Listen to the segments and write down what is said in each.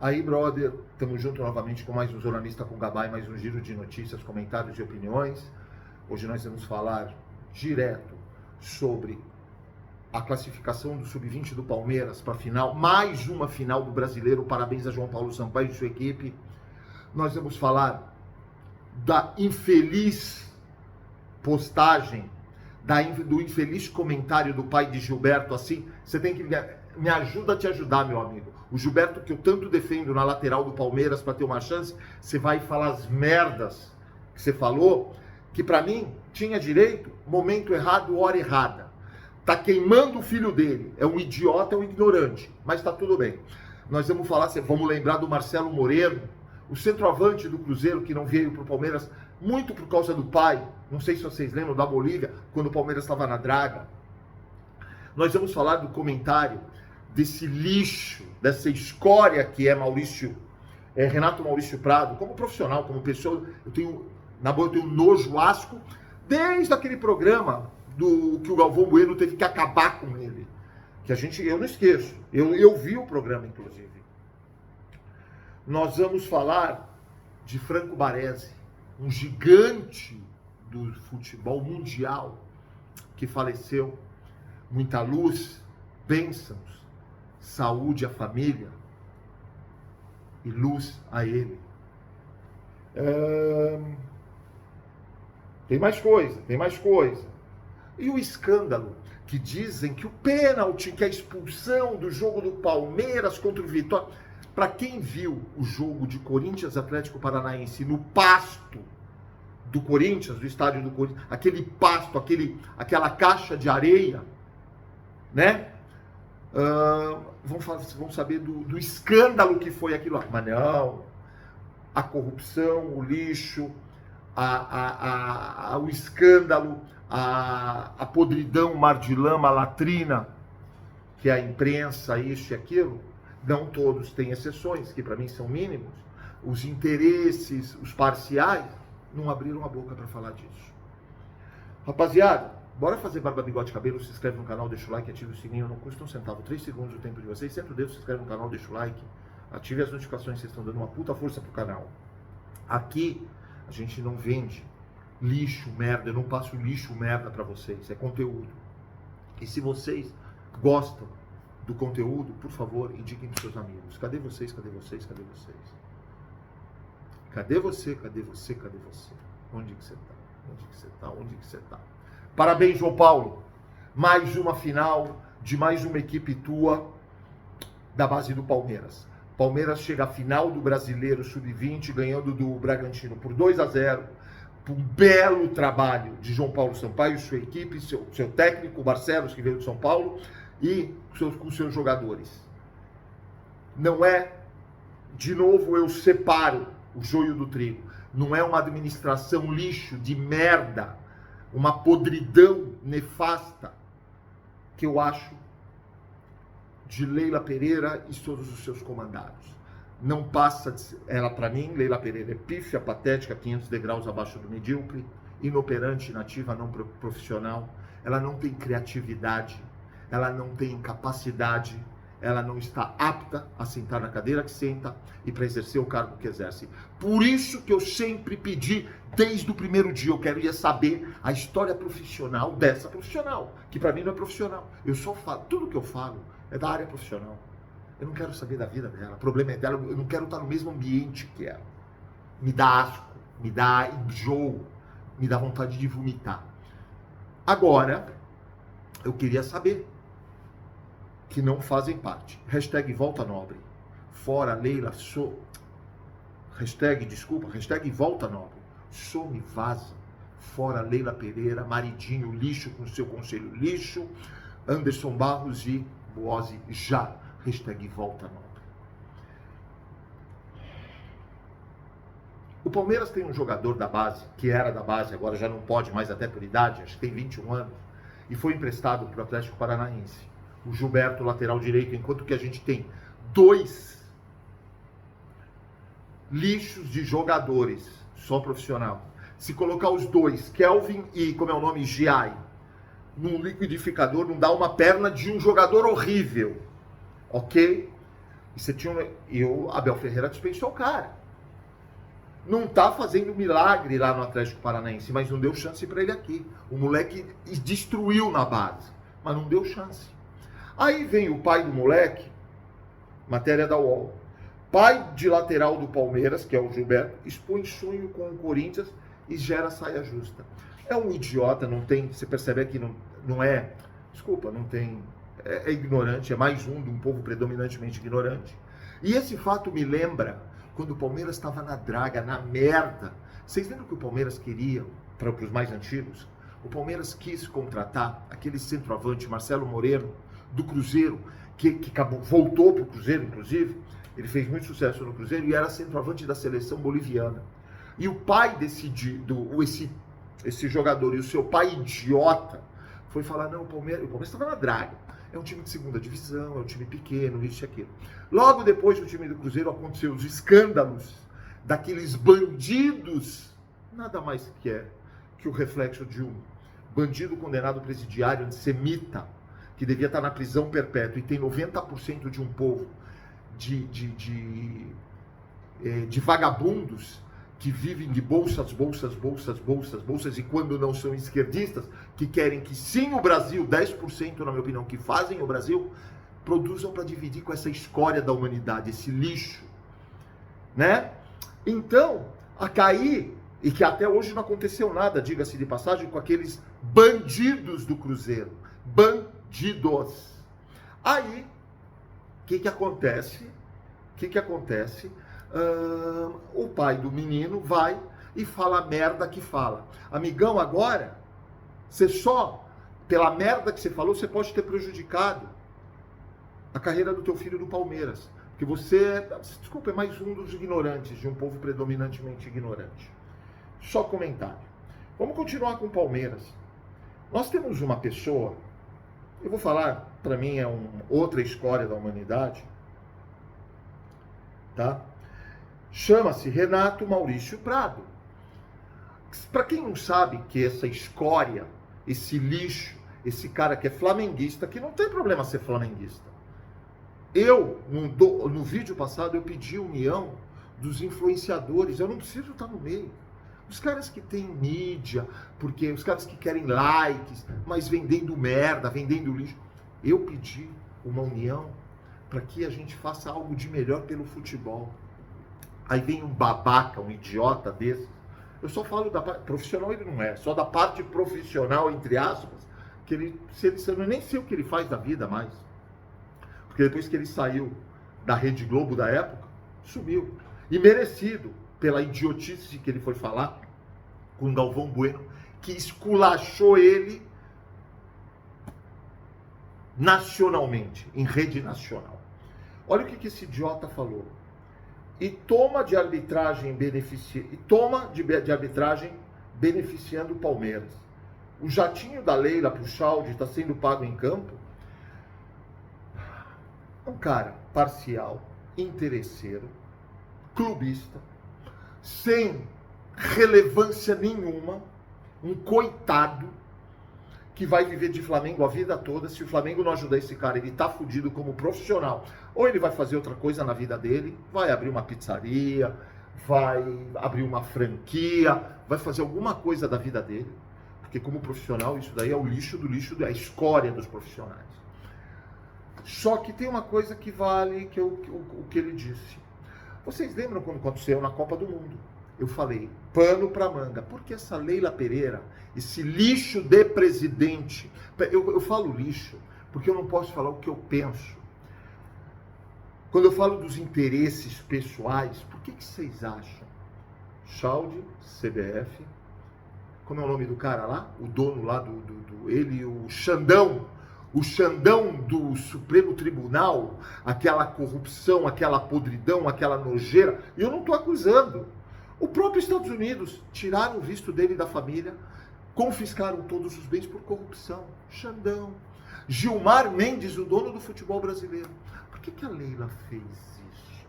Aí, brother, estamos junto novamente com mais um Jornalista com Gabay, mais um giro de notícias, comentários e opiniões. Hoje nós vamos falar direto sobre a classificação do Sub-20 do Palmeiras para a final, mais uma final do Brasileiro. Parabéns a João Paulo Sampaio e sua equipe. Nós vamos falar da infeliz postagem, do infeliz comentário do pai de Gilberto, assim, você tem que me ajuda a te ajudar, meu amigo. O Gilberto, que eu tanto defendo na lateral do Palmeiras para ter uma chance, você vai falar as merdas que você falou, que para mim tinha direito, momento errado, hora errada. Tá queimando o filho dele, é um idiota, é um ignorante, mas tá tudo bem. Nós vamos falar, vamos lembrar do Marcelo Moreno, o centroavante do Cruzeiro, que não veio para o Palmeiras muito por causa do pai. Não sei se vocês lembram da Bolívia, quando o Palmeiras estava na draga. Nós vamos falar do comentário desse lixo, dessa escória que é Renato Maurício Prado, como profissional, como pessoa. Eu tenho nojo, asco, desde aquele programa que o Galvão Bueno teve que acabar com ele. Eu não esqueço. Eu vi o programa, inclusive. Nós vamos falar de Franco Baresi, um gigante do futebol mundial que faleceu. Muita luz, bênçãos, saúde à família e luz a ele. Tem mais coisa. E o escândalo que dizem que o pênalti, que a expulsão do jogo do Palmeiras contra o Vitória. Para quem viu o jogo de Corinthians Atlético Paranaense no pasto do Corinthians, do estádio do Corinthians, aquele pasto, aquela caixa de areia, né? Vão saber do escândalo que foi aquilo lá. Mas não, a corrupção, o lixo, o escândalo, a podridão, o mar de lama, a latrina, que é a imprensa, isso e aquilo. Não todos, têm exceções, que para mim são mínimos. Os interesses, os parciais, não abriram a boca para falar disso. Rapaziada, bora fazer barba, bigode, cabelo. Se inscreve no canal, deixa o like, ative o sininho. Não custa um centavo, 3 segundos o tempo de vocês. Sempre Deus, se inscreve no canal, deixa o like. Ative as notificações, vocês estão dando uma puta força pro canal. Aqui, a gente não vende lixo, merda. Eu não passo lixo, merda para vocês. É conteúdo. E se vocês gostam do conteúdo, por favor, indiquem para seus amigos. Cadê vocês? Cadê vocês? Cadê vocês? Cadê você? Cadê você? Cadê você? Onde que você tá? Onde que você tá? Onde que você tá? Parabéns, João Paulo. Mais uma final de mais uma equipe tua da base do Palmeiras. Palmeiras chega à final do Brasileiro Sub-20, ganhando do Bragantino por 2-0. Um belo trabalho de João Paulo Sampaio, sua equipe, seu técnico, o Barcelos, que veio de São Paulo, e com seus jogadores. Não é, de novo eu separo o joio do trigo, não é uma administração lixo, de merda, uma podridão nefasta, que eu acho de Leila Pereira e todos os seus comandados. Não passa, ela para mim, Leila Pereira é pífia, patética, 500 degraus abaixo do medíocre, inoperante, inativa, não profissional, ela não tem criatividade, ela não tem capacidade, ela não está apta a sentar na cadeira que senta e para exercer o cargo que exerce. Por isso que eu sempre pedi, desde o primeiro dia, eu queria saber a história profissional dessa profissional, que para mim não é profissional. Eu só falo, tudo que eu falo é da área profissional. Eu não quero saber da vida dela, o problema é dela, eu não quero estar no mesmo ambiente que ela. Me dá asco, me dá enjoo, me dá vontade de vomitar. Agora, eu queria saber que não fazem parte. Hashtag Volta Nobre. Fora Leila, hashtag Volta Nobre. Some, vaza. Fora Leila Pereira, maridinho lixo com seu conselho lixo. Anderson Barros e Boazzi já. Hashtag Volta Nobre. O Palmeiras tem um jogador da base, que era da base, agora já não pode mais até por idade, acho que tem 21 anos, e foi emprestado para o Atlético Paranaense. O Gilberto, lateral direito, enquanto que a gente tem 2 lixos de jogadores, só profissional. Se colocar os 2, Kelvin e, como é o nome, Giai, num liquidificador, não dá uma perna de um jogador horrível, ok? E você tinha e o Abel Ferreira dispensou o cara. Não tá fazendo milagre lá no Atlético Paranaense, mas não deu chance para ele aqui. O moleque destruiu na base, mas não deu chance. Aí vem o pai do moleque, matéria da UOL, pai de lateral do Palmeiras, que é o Gilberto, expõe sonho com o Corinthians e gera saia justa. É um idiota, não tem, você percebe que não é, desculpa, não tem, é ignorante, é mais um de um povo predominantemente ignorante. E esse fato me lembra quando o Palmeiras estava na draga, na merda. Vocês lembram que o Palmeiras queria, para os mais antigos, o Palmeiras quis contratar aquele centroavante, Marcelo Moreno, do Cruzeiro, que acabou, voltou para o Cruzeiro, inclusive. Ele fez muito sucesso no Cruzeiro e era centroavante da seleção boliviana. E o pai esse jogador e o seu pai idiota foi falar, não, o Palmeiras estava na draga. É um time de segunda divisão, é um time pequeno, isso e aquilo. Logo depois do time do Cruzeiro aconteceu os escândalos daqueles bandidos, nada mais que o reflexo de um bandido condenado presidiário, antissemita, que devia estar na prisão perpétua e tem 90% de um povo de vagabundos que vivem de bolsas, e quando não são esquerdistas, que querem que sim o Brasil, 10% na minha opinião, que fazem o Brasil, produzam para dividir com essa escória da humanidade, esse lixo, né? Então, a cair, e que até hoje não aconteceu nada, diga-se de passagem, com aqueles bandidos do Cruzeiro, bandidos. Aí, o que acontece? O pai do menino vai e fala a merda que fala. Amigão, agora, você só, pela merda que você falou, você pode ter prejudicado a carreira do teu filho do Palmeiras. Porque você, desculpa, é mais um dos ignorantes, de um povo predominantemente ignorante. Só comentário. Vamos continuar com o Palmeiras. Nós temos uma pessoa, eu vou falar, para mim é outra escória da humanidade, tá? Chama-se Renato Maurício Prado. Para quem não sabe que essa escória, esse lixo, esse cara que é flamenguista, que não tem problema ser flamenguista. No vídeo passado, eu pedi união dos influenciadores. Eu não preciso estar no meio. Os caras que têm mídia, porque os caras que querem likes, mas vendendo merda, vendendo lixo. Eu pedi uma união para que a gente faça algo de melhor pelo futebol. Aí vem um babaca, um idiota desse. Eu só falo da parte profissional, ele não é. Só da parte profissional, entre aspas, que eu nem sei o que ele faz da vida mais. Porque depois que ele saiu da Rede Globo da época, sumiu. E merecido pela idiotice que ele foi falar com Galvão Bueno, que esculachou ele nacionalmente, em rede nacional. Olha o que esse idiota falou. E toma de arbitragem beneficiando o Palmeiras. O jatinho da Leila pro Chaldi está sendo pago em campo. Um cara parcial, interesseiro, clubista, sem relevância nenhuma, um coitado que vai viver de Flamengo a vida toda. Se o Flamengo não ajudar esse cara, ele tá fudido como profissional. Ou ele vai fazer outra coisa na vida dele, vai abrir uma pizzaria, vai abrir uma franquia, vai fazer alguma coisa da vida dele. Porque como profissional, isso daí é o lixo do lixo, é a escória dos profissionais. Só que tem uma coisa que vale, que o que ele disse. Vocês lembram quando aconteceu na Copa do Mundo? Eu falei, pano pra manga. Porque essa Leila Pereira, esse lixo de presidente, eu falo lixo, porque eu não posso falar o que eu penso. Quando eu falo dos interesses pessoais, por que vocês acham? Chaldi, CBF, como é o nome do cara lá? O dono lá ele, o Xandão do Supremo Tribunal, aquela corrupção, aquela podridão, aquela nojeira, e eu não estou acusando. O próprio Estados Unidos tiraram o visto dele e da família, confiscaram todos os bens por corrupção. Xandão. Gilmar Mendes, o dono do futebol brasileiro. Por que a Leila fez isso?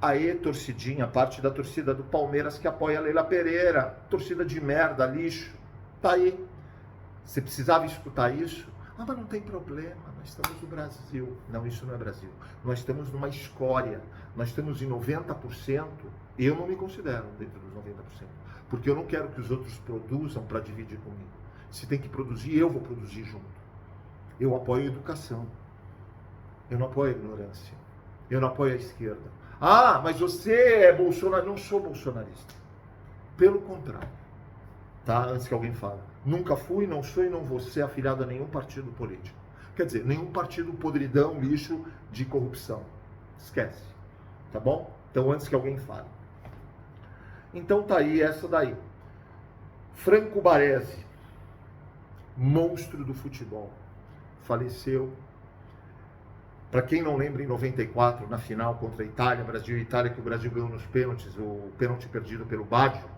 Aí, torcidinha, parte da torcida do Palmeiras que apoia a Leila Pereira. Torcida de merda, lixo. Tá aí. Você precisava escutar isso? Ah, mas não tem problema, nós estamos no Brasil. Não, isso não é Brasil. Nós estamos numa escória. Nós estamos em 90%. Eu não me considero dentro dos 90%. Porque eu não quero que os outros produzam para dividir comigo. Se tem que produzir, eu vou produzir junto. Eu apoio a educação. Eu não apoio a ignorância. Eu não apoio a esquerda. Ah, mas você é bolsonarista. Não sou bolsonarista. Pelo contrário. Tá? Antes que alguém fale. Nunca fui, não sou e não vou ser afiliado a nenhum partido político. Quer dizer, nenhum partido podridão, lixo de corrupção. Esquece. Tá bom? Então, antes que alguém fale. Então tá aí, essa daí. Franco Baresi, monstro do futebol, faleceu. Para quem não lembra, em 94, na final contra a Itália, Brasil e Itália, que o Brasil ganhou nos pênaltis, o pênalti perdido pelo Baggio.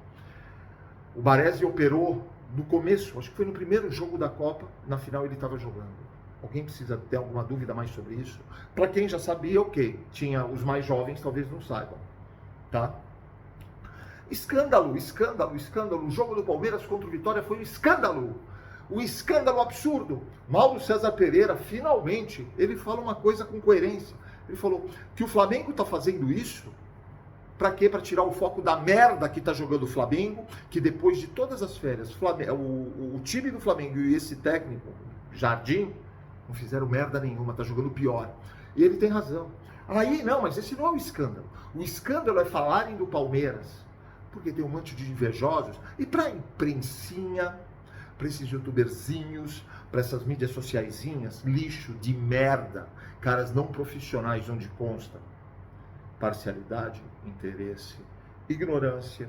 O Baresi operou no começo, acho que foi no primeiro jogo da Copa, na final ele estava jogando. Alguém precisa ter alguma dúvida mais sobre isso? Para quem já sabia, ok. Tinha os mais jovens, talvez não saibam. Tá? Escândalo, escândalo, escândalo. O jogo do Palmeiras contra o Vitória foi um escândalo. Um escândalo absurdo. Mauro César Pereira, finalmente, ele fala uma coisa com coerência. Ele falou que o Flamengo está fazendo isso. Para quê? Para tirar o foco da merda que está jogando o Flamengo, que depois de todas as férias, o time do Flamengo e esse técnico, Jardim, não fizeram merda nenhuma, tá jogando pior. E ele tem razão. Aí, não, mas esse não é o escândalo. O escândalo é falarem do Palmeiras, porque tem um monte de invejosos, e para a imprensinha, para esses youtuberzinhos, para essas mídias sociaisinhas, lixo de merda, caras não profissionais onde consta parcialidade, interesse, ignorância,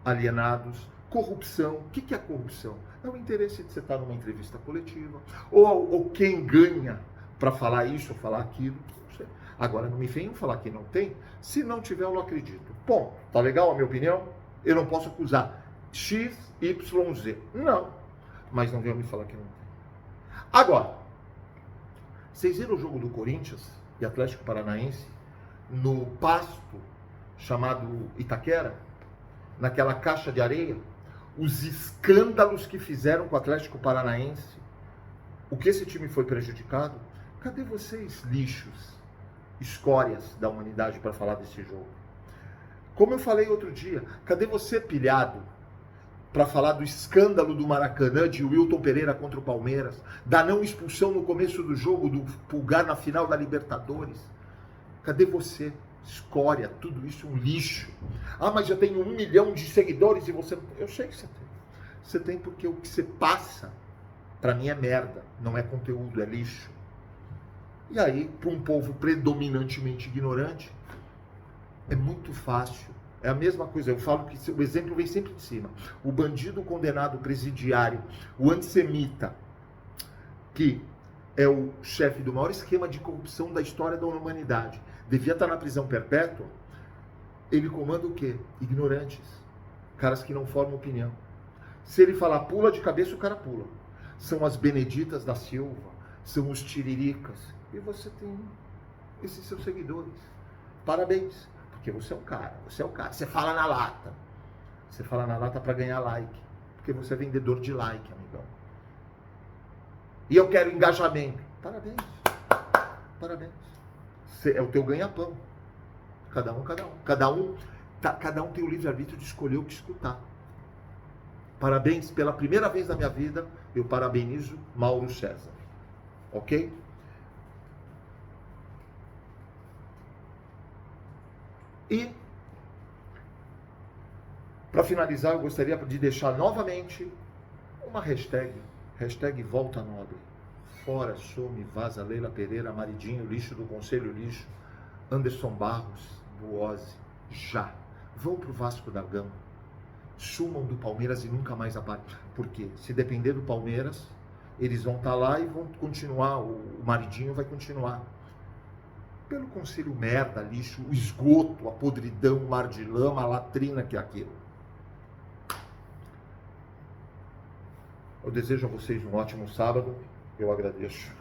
alienados, corrupção. O que é corrupção? É o interesse de você estar numa entrevista coletiva, ou quem ganha para falar isso ou falar aquilo. Não sei. Agora, não me venham falar que não tem. Se não tiver, eu não acredito. Bom, tá legal a minha opinião? Eu não posso acusar X, Y, Z. Não. Mas não venham me falar que não tem. Agora, vocês viram o jogo do Corinthians e Atlético Paranaense no pasto chamado Itaquera? Naquela caixa de areia? Os escândalos que fizeram com o Atlético Paranaense? O que esse time foi prejudicado? Cadê vocês, lixos, escórias da humanidade, para falar desse jogo? Como eu falei outro dia, cadê você, pilhado, para falar do escândalo do Maracanã, de Wilton Pereira contra o Palmeiras, da não expulsão no começo do jogo do Pulgar na final da Libertadores? Cadê você? Escória, tudo isso um lixo. Ah, mas eu tenho 1 milhão de seguidores e você não tem. Eu sei que você tem. Você tem porque o que você passa, para mim, é merda. Não é conteúdo, é lixo. E aí, para um povo predominantemente ignorante, é muito fácil. É a mesma coisa. Eu falo que o exemplo vem sempre de cima. O bandido condenado presidiário, o antissemita, que é o chefe do maior esquema de corrupção da história da humanidade, devia estar na prisão perpétua. Ele comanda o quê? Ignorantes. Caras que não formam opinião. Se ele falar pula de cabeça, o cara pula. São as Beneditas da Silva, são os tiriricas. E você tem esses seus seguidores. Parabéns, porque você é um cara, você é o cara. Você fala na lata. Você fala na lata para ganhar like. Porque você é vendedor de like, amigão. E eu quero engajamento. Parabéns. Parabéns. É o teu ganha-pão. Cada um. Cada um tem o livre-arbítrio de escolher o que escutar. Parabéns. Pela primeira vez na minha vida, eu parabenizo Mauro César. Ok? E, para finalizar, eu gostaria de deixar novamente uma hashtag. Hashtag Volta Nobre. Fora, some, vaza, Leila Pereira, Maridinho, lixo do Conselho Lixo, Anderson Barros, Buozzi, já. Vão pro Vasco da Gama. Sumam do Palmeiras e nunca mais aparecem. Porque se depender do Palmeiras, eles vão estar lá e vão continuar, o Maridinho vai continuar. Pelo Conselho merda, lixo, o esgoto, a podridão, o mar de lama, a latrina que é aquilo. Eu desejo a vocês um ótimo sábado. Eu agradeço.